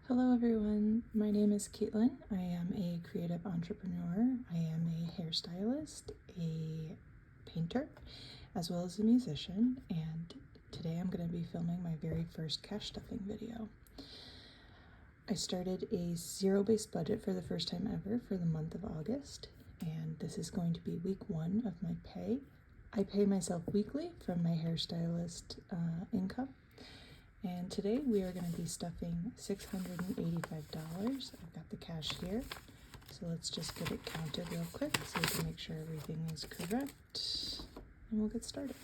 Hello everyone, my name is Caitlin. I am a creative entrepreneur. I am a hairstylist, a painter, as well as a musician, and today I'm going to be filming my very first cash stuffing video. I started a zero-based budget for the first time ever for the month of August, and this is going to be week 1 of my pay. I pay myself weekly from my hairstylist income. And today we are going to be stuffing $685. I've got the cash here, so let's just get it counted real quick so we can make sure everything is correct, and we'll get started.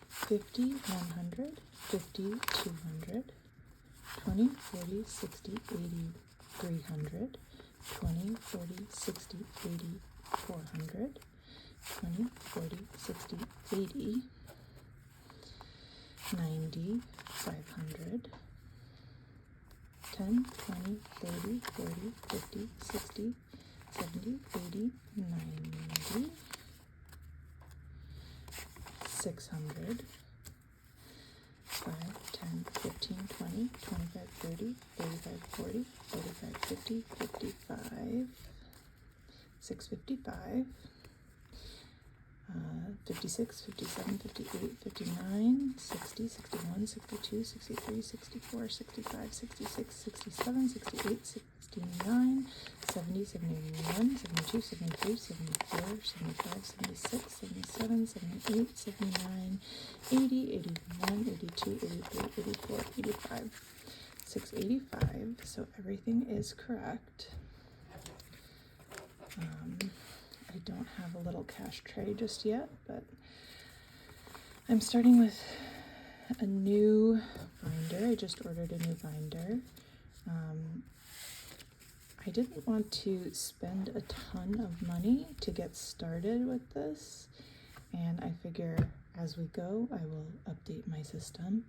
50, 100, 50, 200, 20, 40, 60, 80, 300, 20, 40, 60, 80, 400, 20, 40, 60, 80, 90, 500, 10, 20, 30, 40, 50, 60, 70, 80, 90, 600, 5, 10, 15, 20, 25, 30, 35, 40, 45, 50, 55, 655, 56, 57, 58, 59, 60, 61, 62, 63, 64, 65, 66, 67, 68, 69, 70, 71, 72, 73, 74, 75, 76, 77, 78, 79, 80, 81, 82, 83, 84, 85, 685, so everything is correct. I don't have a little cash tray just yet, but I'm starting with a new binder. I just ordered a new binder. I didn't want to spend a ton of money to get started with this, and I figure as we go I will update my system.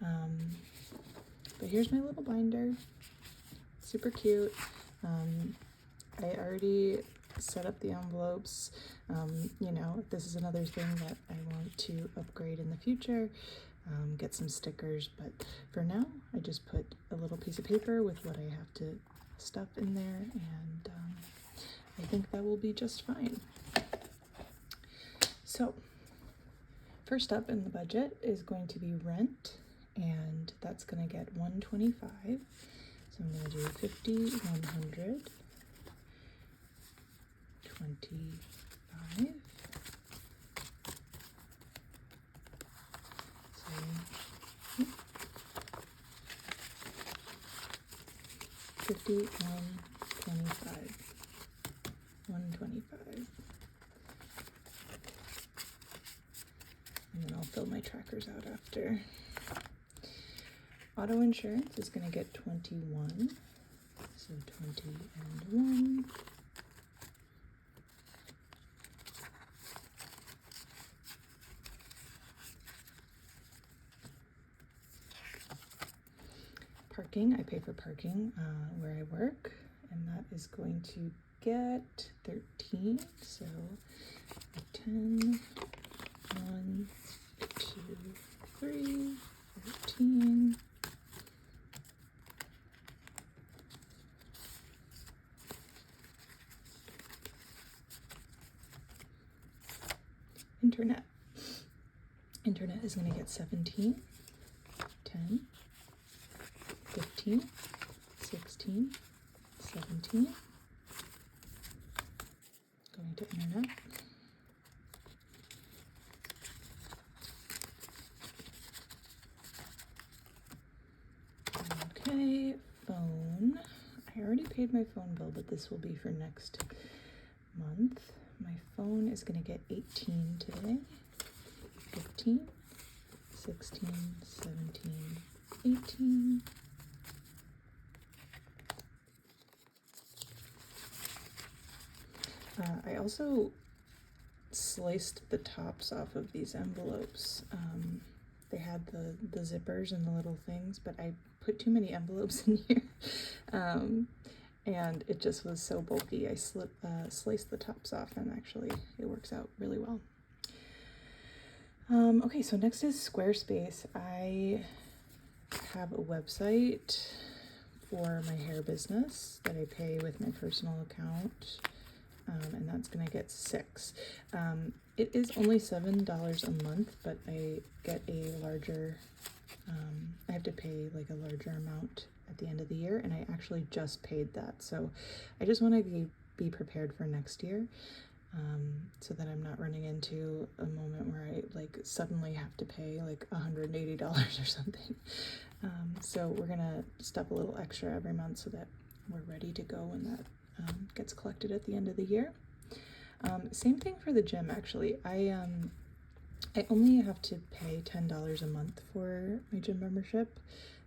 But here's my little binder, super cute. I already set up the envelopes. You know, this is another thing that I want to upgrade in the future, get some stickers, but for now I just put a little piece of paper with what I have to stuff in there, and I think that will be just fine. So first up in the budget is going to be rent, and that's going to get $125. So I'm going to do 50, 100, 25, so 50, 125, 125, and then I'll fill my trackers out after. Auto insurance is going to get 21, so 20 and 1. Parking, I pay for parking where I work, and that is going to get 13, so 10, 1, 2, 3, 13. Internet is going to get 17, 10, 15, 16, 17, going to internet. Okay, phone. I already paid my phone bill, but this will be for next month. My phone is going to get 18 today, 15, 16, 17, 18. I also sliced the tops off of these envelopes. They had the zippers and the little things, but I put too many envelopes in here, and it just was so bulky. I sliced the tops off, and actually it works out really well. Okay, so next is Squarespace. I have a website for my hair business that I pay with my personal account, and that's gonna get $6. It is only $7 a month, but I get a larger, I have to pay like a larger amount at the end of the year, and I actually just paid that. So I just want to be prepared for next year, so that I'm not running into a moment where I like suddenly have to pay like $180 or something. So we're gonna stuff a little extra every month so that we're ready to go when that gets collected at the end of the year. Same thing for the gym, actually. I only have to pay $10 a month for my gym membership,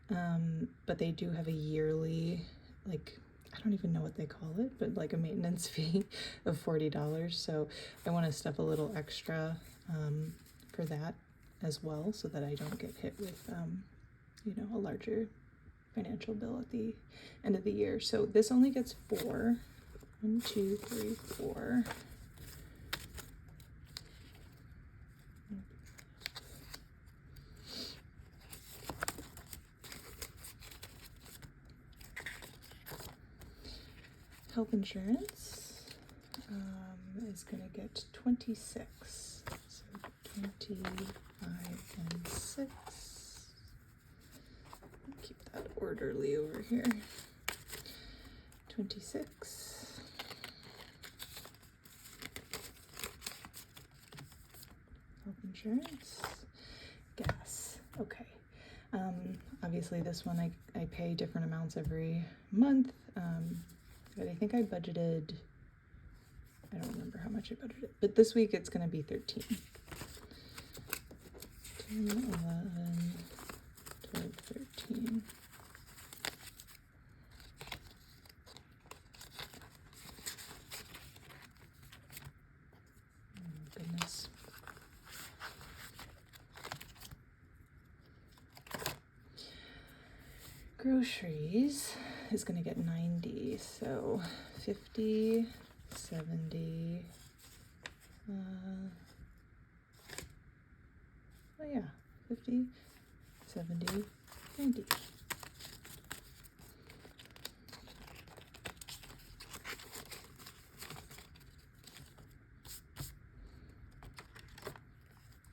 but they do have a yearly, like, I don't even know what they call it, but like a maintenance fee of $40. So I want to stuff a little extra for that as well, so that I don't get hit with, you know, a larger financial bill at the end of the year. So this only gets 4. 1, 2, 3, 4. Health insurance is going to get 26. So 25 and 6. Keep that orderly over here. 26. Health insurance. Gas. Okay. Obviously this one I pay different amounts every month. But I think I budgeted, I don't remember how much I budgeted, but this week it's going to be 13. 10, 11, 12, 13. Oh, goodness. Groceries is going to get 90, so 50, 70, oh yeah, 50, 70, 90.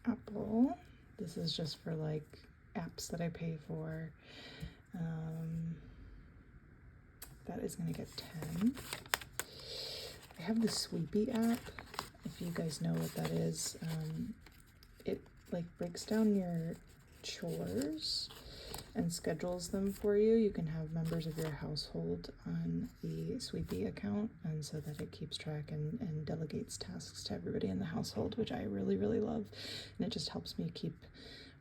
Apple, this is just for like apps that I pay for. That is going to get 10. I have the Sweepy app, if you guys know what that is. It like breaks down your chores and schedules them for you. You can have members of your household on the Sweepy account, and so that it keeps track and delegates tasks to everybody in the household, which I really, really love. And it just helps me keep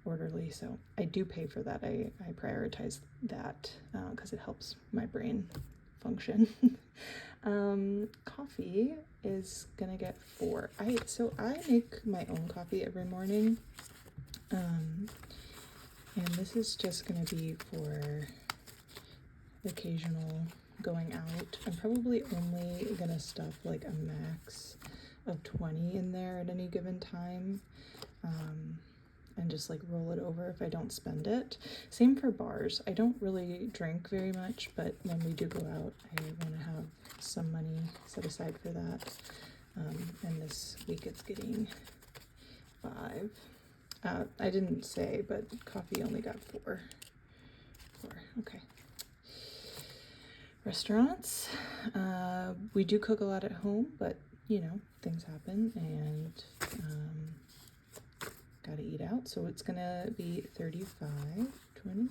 orderly. So I do pay for that. I prioritize that because it helps my brain function. Coffee is gonna get 4. So I make my own coffee every morning, and this is just gonna be for occasional going out. I'm probably only gonna stuff like a max of 20 in there at any given time, and just like roll it over if I don't spend it. Same for bars. I don't really drink very much, but when we do go out, I want to have some money set aside for that. And this week it's getting 5. I didn't say, but coffee only got 4. Okay. Restaurants. We do cook a lot at home, but you know, things happen, and gotta eat out. So it's gonna be 35, 20,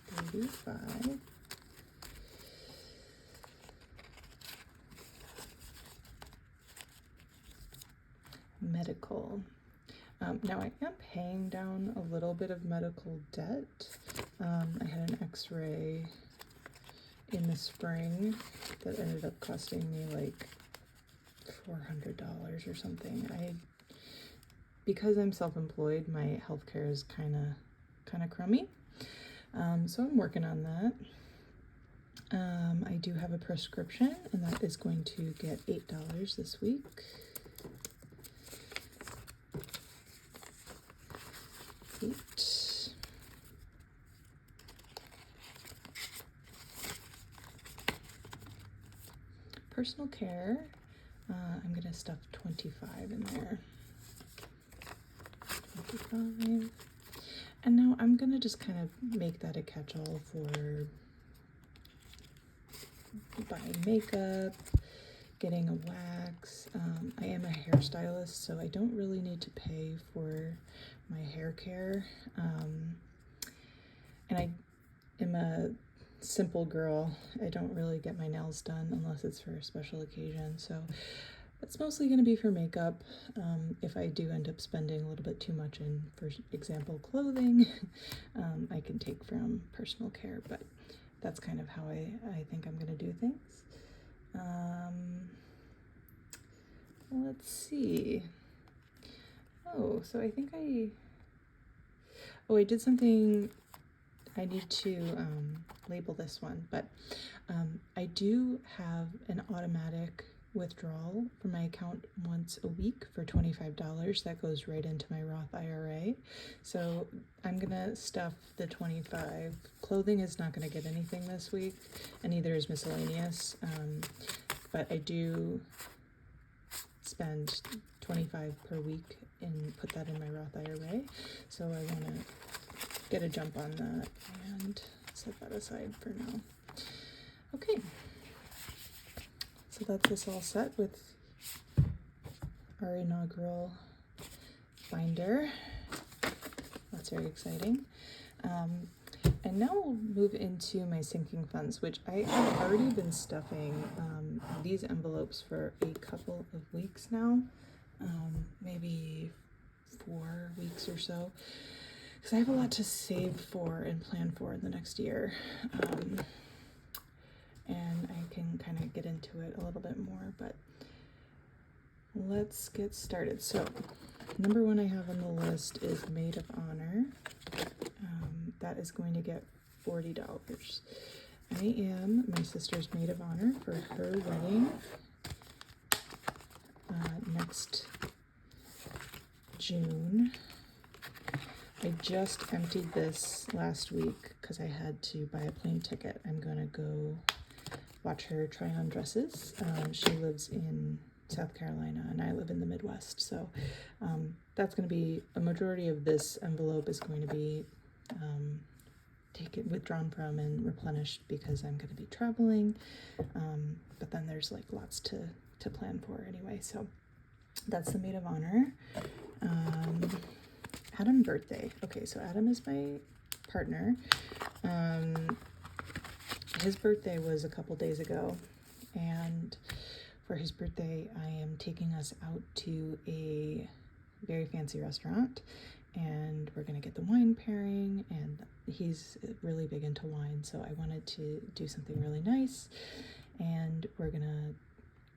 35. Medical. Now I am paying down a little bit of medical debt. I had an x-ray in the spring that ended up costing me like $400 or something. Because I'm self-employed, my healthcare is kind of crummy. So I'm working on that. I do have a prescription, and that is going to get $8 this week. $8. personal care, I'm gonna stuff 25 in there. 25. And now I'm gonna just kind of make that a catch-all for buying makeup, getting a wax. I am a hairstylist, so I don't really need to pay for my hair care. And I am a simple girl. I don't really get my nails done unless it's for a special occasion. So it's mostly going to be for makeup. If I do end up spending a little bit too much in, for example, clothing, I can take from personal care, but that's kind of how I think I'm going to do things. Let's see. Oh, so I think I did something. I need to label this one, but I do have an automatic withdrawal from my account once a week for $25 that goes right into my Roth IRA. So I'm gonna stuff the 25. Clothing is not gonna get anything this week, and neither is miscellaneous, but I do spend 25 per week and put that in my Roth IRA. So I wanna get a jump on that and set that aside for now. Okay, so that's us all set with our inaugural binder. That's very exciting. And now we'll move into my sinking funds, which I have already been stuffing these envelopes for a couple of weeks now, maybe 4 weeks or so. Because I have a lot to save for and plan for in the next year. And I can kind of get into it a little bit more, but let's get started. So, number one I have on the list is Maid of Honor. That is going to get $40. I am my sister's Maid of Honor for her wedding next June. I just emptied this last week because I had to buy a plane ticket. I'm gonna go watch her try on dresses. She lives in South Carolina and I live in the Midwest, so that's gonna be a majority of this envelope is going to be withdrawn from and replenished because I'm gonna be traveling. But then there's like lots to plan for anyway. So that's the Maid of Honor. Adam birthday. Okay, so Adam is my partner. His birthday was a couple days ago, and for his birthday I am taking us out to a very fancy restaurant, and we're gonna get the wine pairing, and he's really big into wine, so I wanted to do something really nice, and we're gonna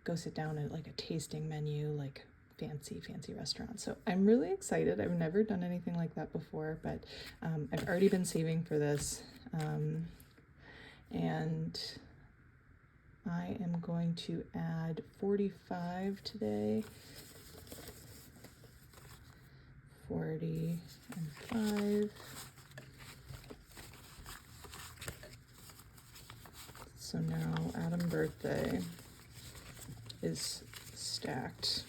go sit down at like a tasting menu, like fancy restaurant. So I'm really excited. I've never done anything like that before, but I've already been saving for this, and I am going to add 45 today. 40 and 5. So now Adam birthday is stacked.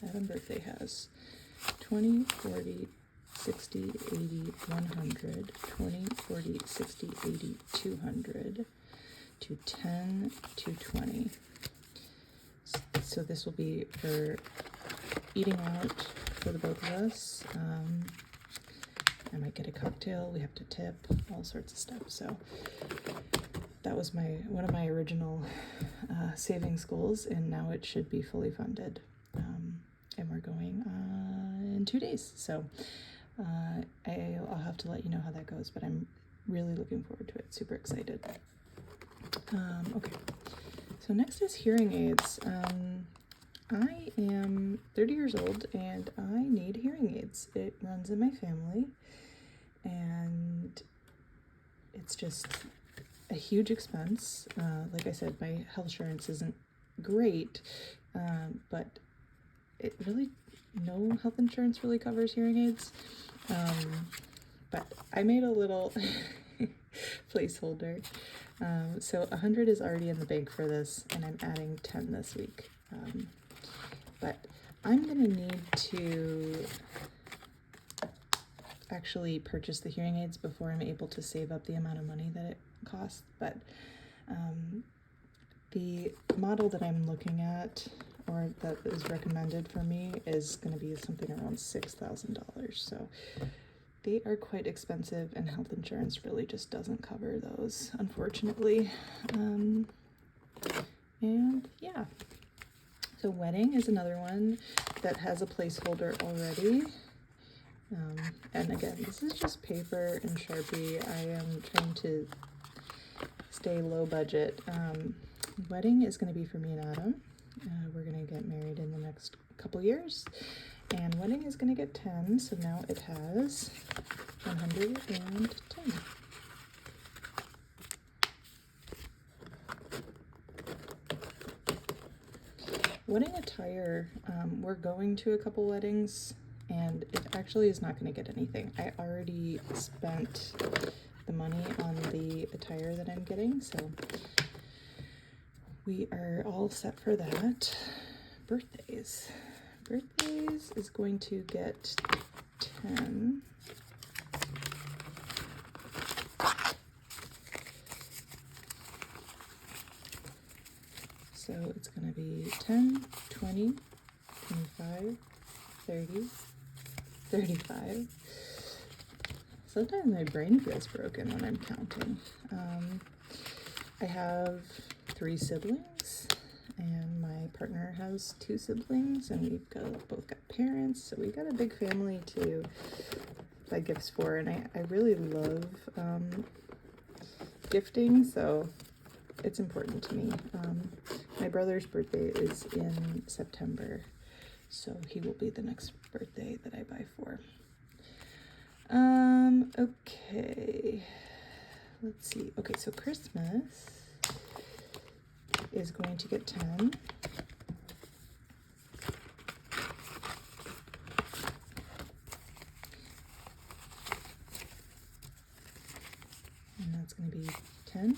Adam birthday has 20, 40, 60, 80, 100, 20, 40, 60, 80, 200, to 10, to 20. So this will be for eating out for the both of us. I might get a cocktail, we have to tip, all sorts of stuff. So that was one of my original savings goals, and now it should be fully funded. And we're going in 2 days. So I'll have to let you know how that goes, but I'm really looking forward to it. Super excited. Okay, so next is hearing aids. I am 30 years old and I need hearing aids. It runs in my family and it's just a huge expense. Like I said, my health insurance isn't great, but no health insurance really covers hearing aids. But I made a little placeholder. So 100 is already in the bank for this, and I'm adding 10 this week. But I'm gonna need to actually purchase the hearing aids before I'm able to save up the amount of money that it costs. But the model that I'm looking at, or that is recommended for me, is going to be something around $6,000. So they are quite expensive, and health insurance really just doesn't cover those, unfortunately. And yeah, so wedding is another one that has a placeholder already. And again, this is just paper and Sharpie. I am trying to stay low budget. Wedding is going to be for me and Adam. We're going to get married in the next couple years, and wedding is going to get 10, so now it has 110. Wedding attire, we're going to a couple weddings, and it actually is not going to get anything. I already spent the money on the attire that I'm getting, so we are all set for that. Birthdays. Birthdays is going to get 10. So it's going to be 10, 20, 25, 30, 35. Sometimes my brain feels broken when I'm counting. I have 3 siblings, and my partner has 2 siblings, and we've both got parents, so we got a big family to buy gifts for, and I really love gifting, so it's important to me. My brother's birthday is in September, so he will be the next birthday that I buy for. Okay, let's see. Okay, so Christmas is going to get 10. And that's going to be 10,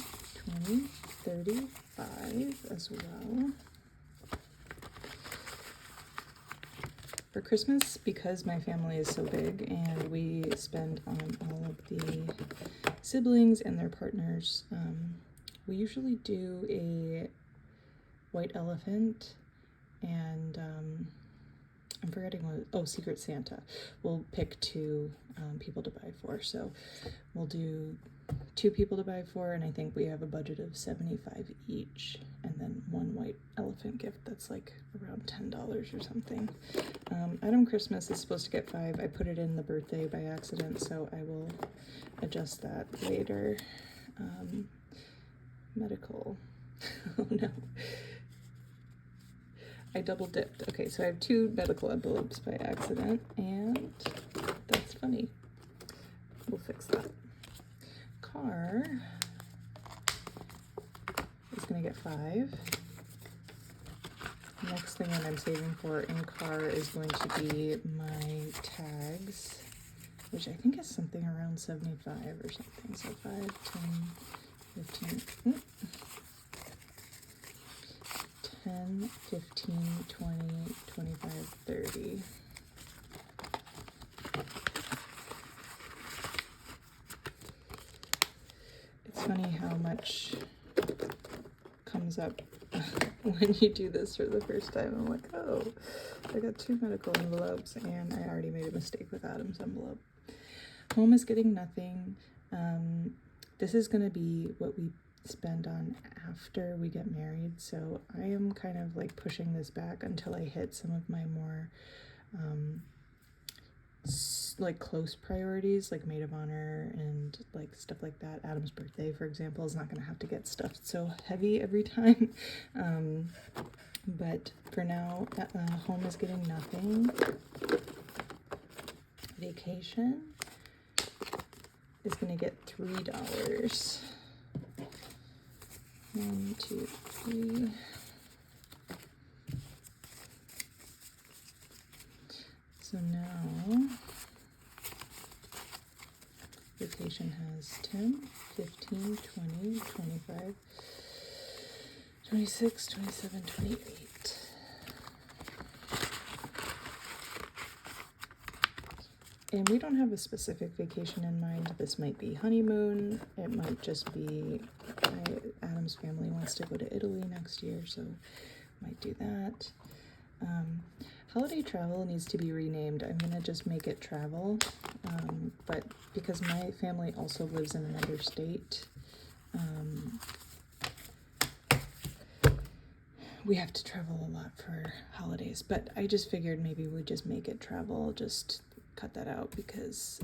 20, 35 as well. For Christmas, because my family is so big and we spend on all of the siblings and their partners, we usually do a white elephant and I'm forgetting what, Secret Santa. We'll pick 2 people to buy for. So we'll do 2 people to buy for, and I think we have a budget of $75 each, and then 1 white elephant gift that's like around $10 or something. Adam Christmas is supposed to get 5. I put it in the birthday by accident, so I will adjust that later. Medical. Oh no. I double dipped. Okay, so I have 2 medical envelopes by accident, and that's funny. We'll fix that. Car is going to get 5. Next thing that I'm saving for in car is going to be my tags, which I think is something around 75 or something. So 5, 10, 15, 10, 15, 20, 25, 30. It's funny how much comes up when you do this for the first time. I'm like, oh, I got 2 medical envelopes, and I already made a mistake with Adam's envelope. Home is getting nothing. This is going to be what we spend on after we get married, so I am kind of like pushing this back until I hit some of my more like close priorities, like maid of honor and like stuff like that. Adam's birthday, for example, is not going to have to get stuffed so heavy every time. But for now, home is getting nothing. Vacation is going to get $3. 1, 2, 3. So now vacation has 10, 15, 20, 25, 26, 27, 28. And we don't have a specific vacation in mind. This might be honeymoon. It might just be Adam's family wants to go to Italy next year, so might do that. Holiday travel needs to be renamed. I'm gonna just make it travel, but because my family also lives in another state, we have to travel a lot for holidays, but I just figured maybe we'd just make it travel, just cut that out because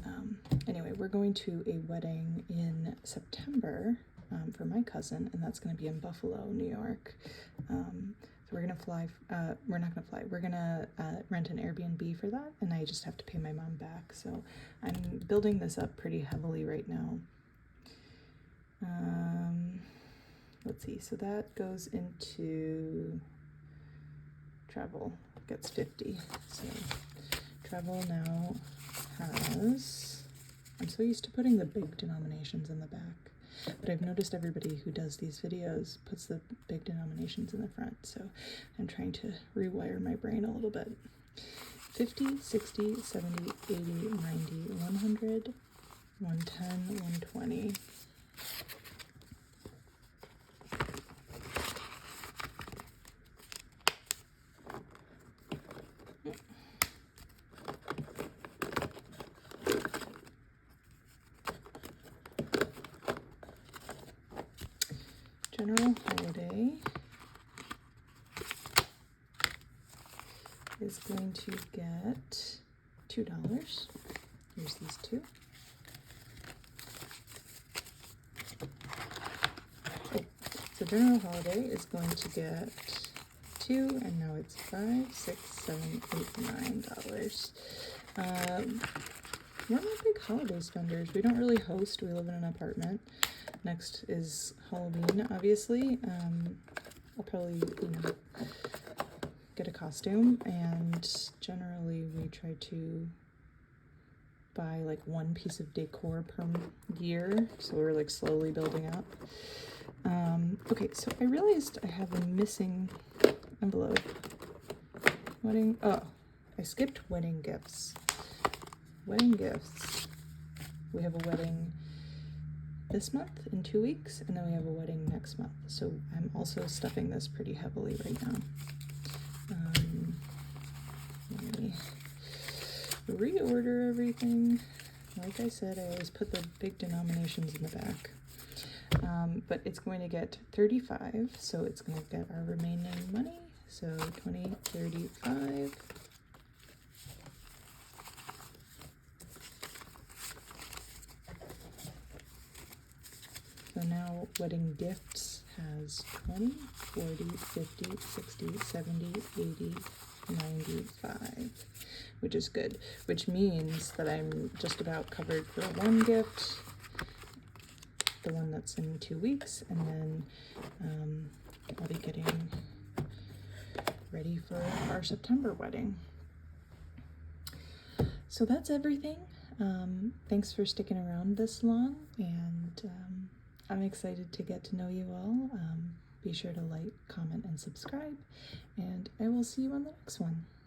anyway, we're going to a wedding in September for my cousin, and that's going to be in Buffalo, New York. So we're gonna fly, we're not gonna fly, we're gonna rent an Airbnb for that, and I just have to pay my mom back. So I'm building this up pretty heavily right now. Let's see, so that goes into travel, gets 50. So travel now has, I'm so used to putting the big denominations in the back, but I've noticed everybody who does these videos puts the big denominations in the front, so I'm trying to rewire my brain a little bit. 50, 60, 70, 80, 90, 100, 110, 120. General holiday is going to get $2. Here's these two. Oh, so general holiday is going to get $2, and now it's $5, $6, $7, $8, $9. We're not big holiday spenders. We don't really host. We live in an apartment. Next is Halloween, obviously. I'll probably, get a costume, and generally we try to buy like one piece of decor per year, so we're like slowly building up. Okay, so I realized I have a missing envelope. I skipped wedding gifts. Wedding gifts. We have a wedding this month in 2 weeks, and then we have a wedding next month, so I'm also stuffing this pretty heavily right now. Let me reorder everything. Like I said, I always put the big denominations in the back, but it's going to get 35, so it's going to get our remaining money, so 20, 35. So now wedding gifts has 20, 40, 50, 60, 70, 80, 95, which is good, which means that I'm just about covered for one gift, the one that's in 2 weeks, and then I'll be getting ready for our September wedding. So that's everything. Thanks for sticking around this long, and I'm excited to get to know you all. Be sure to like, comment, and subscribe, and I will see you on the next one.